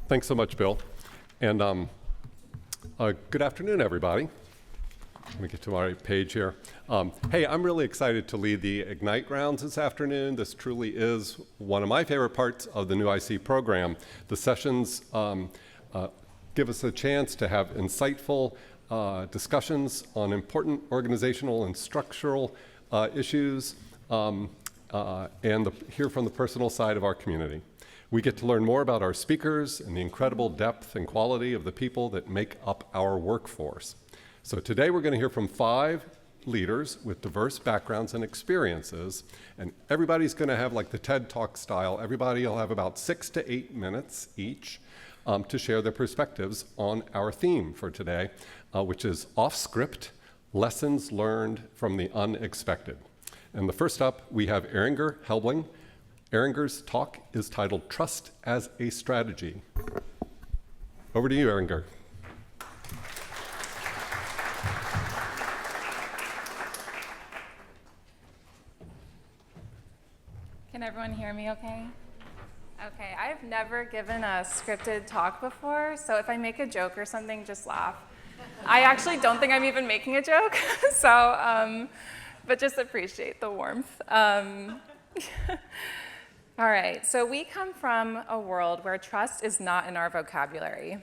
Thanks so much, Bill. And good afternoon, everybody. Let me get to my page here. Hey, I'm really excited to lead the Ignite rounds this afternoon. This truly is one of my favorite parts of the new IC program. The sessions give us a chance to have insightful discussions on important organizational and structural issues and hear from the personal side of our community. We get to learn more about our speakers and the incredible depth and quality of the people that make up our workforce. So today we're going to hear from 5 leaders with diverse backgrounds and experiences, and everybody's going to have like the TED Talk style. Everybody will have about 6 to 8 minutes each to share their perspectives on our theme for today, which is off-script, lessons learned from the unexpected. And the first up, we have Erringer Helbling. Erringer's talk is titled Trust as a Strategy. Over to you, Erringer. Can everyone hear me okay? Okay, I've never given a scripted talk before, so if I make a joke or something, just laugh. I actually don't think I'm even making a joke, but just appreciate the warmth. All right, so we come from a world where trust is not in our vocabulary.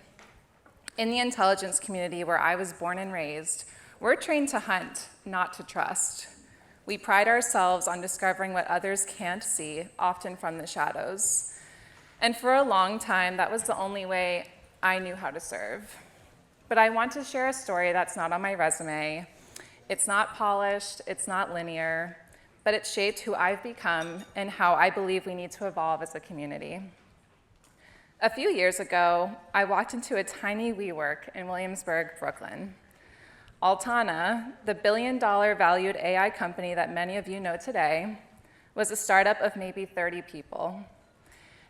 In the intelligence community where I was born and raised, we're trained to hunt, not to trust. We pride ourselves on discovering what others can't see, often from the shadows. And for a long time, that was the only way I knew how to serve. But I want to share a story that's not on my resume. It's not polished, it's not linear, but it shaped who I've become and how I believe we need to evolve as a community. A few years ago, I walked into a tiny WeWork in Williamsburg, Brooklyn. Altana, the billion-dollar valued AI company that many of you know today, was a startup of maybe 30 people.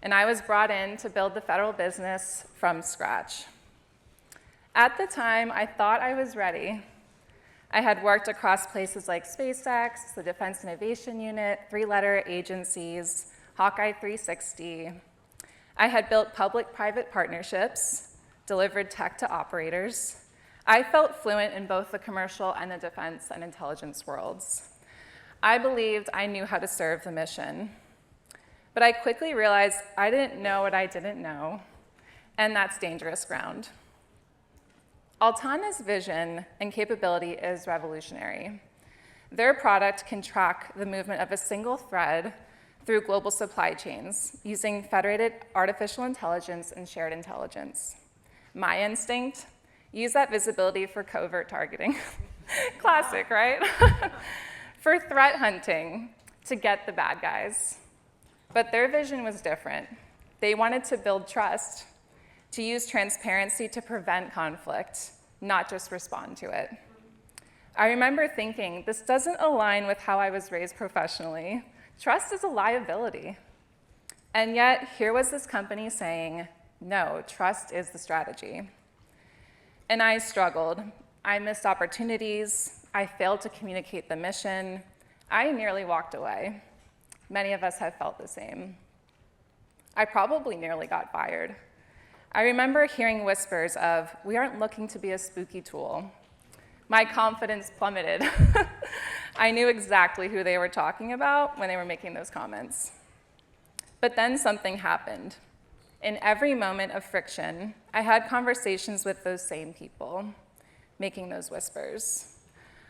And I was brought in to build the federal business from scratch. At the time, I thought I was ready. I had worked across places like SpaceX, the Defense Innovation Unit, 3-letter agencies, Hawkeye 360. I had built public-private partnerships, delivered tech to operators. I felt fluent in both the commercial and the defense and intelligence worlds. I believed I knew how to serve the mission. But I quickly realized I didn't know what I didn't know, and that's dangerous ground. Altana's vision and capability is revolutionary. Their product can track the movement of a single thread through global supply chains using federated artificial intelligence and shared intelligence. My instinct, use that visibility for covert targeting. Classic, right? For threat hunting, to get the bad guys. But their vision was different. They wanted to build trust, to use transparency to prevent conflict, not just respond to it. I remember thinking, this doesn't align with how I was raised professionally. Trust is a liability. And yet, here was this company saying, no, trust is the strategy. And I struggled. I missed opportunities. I failed to communicate the mission. I nearly walked away. Many of us have felt the same. I probably nearly got fired. I remember hearing whispers of, we aren't looking to be a spooky tool. My confidence plummeted. I knew exactly who they were talking about when they were making those comments. But then something happened. In every moment of friction, I had conversations with those same people, making those whispers.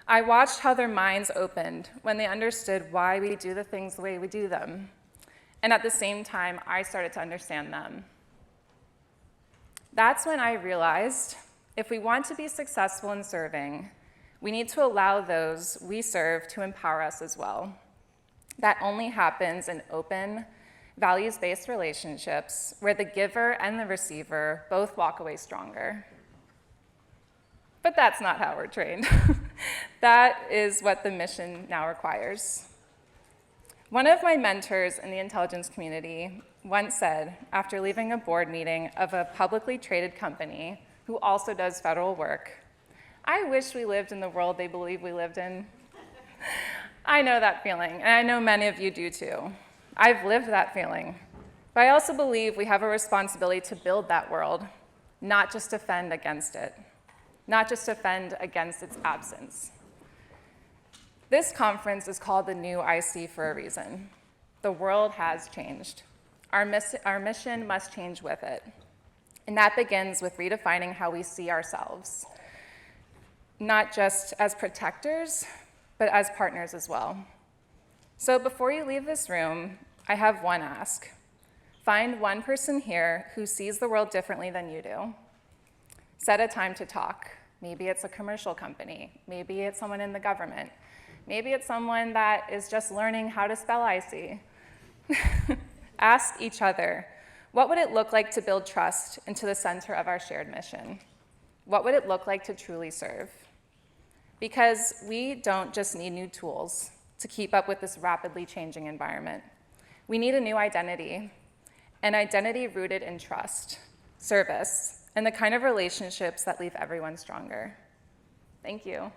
I watched how their minds opened when they understood why we do the things the way we do them. And at the same time, I started to understand them. That's when I realized if we want to be successful in serving, we need to allow those we serve to empower us as well. That only happens in open, values-based relationships where the giver and the receiver both walk away stronger. But that's not how we're trained. That is what the mission now requires. One of my mentors in the intelligence community once said, after leaving a board meeting of a publicly traded company who also does federal work, I wish we lived in the world they believe we lived in. I know that feeling, and I know many of you do too. I've lived that feeling. But I also believe we have a responsibility to build that world, not just defend against it, not just defend against its absence. This conference is called the New IC for a reason. The world has changed. Our mission must change with it. And that begins with redefining how we see ourselves, not just as protectors, but as partners as well. So before you leave this room, I have one ask. Find one person here who sees the world differently than you do. Set a time to talk. Maybe it's a commercial company. Maybe it's someone in the government. Maybe it's someone that is just learning how to spell IC. Ask each other, what would it look like to build trust into the center of our shared mission? What would it look like to truly serve? Because we don't just need new tools to keep up with this rapidly changing environment. We need a new identity, an identity rooted in trust, service, and the kind of relationships that leave everyone stronger. Thank you.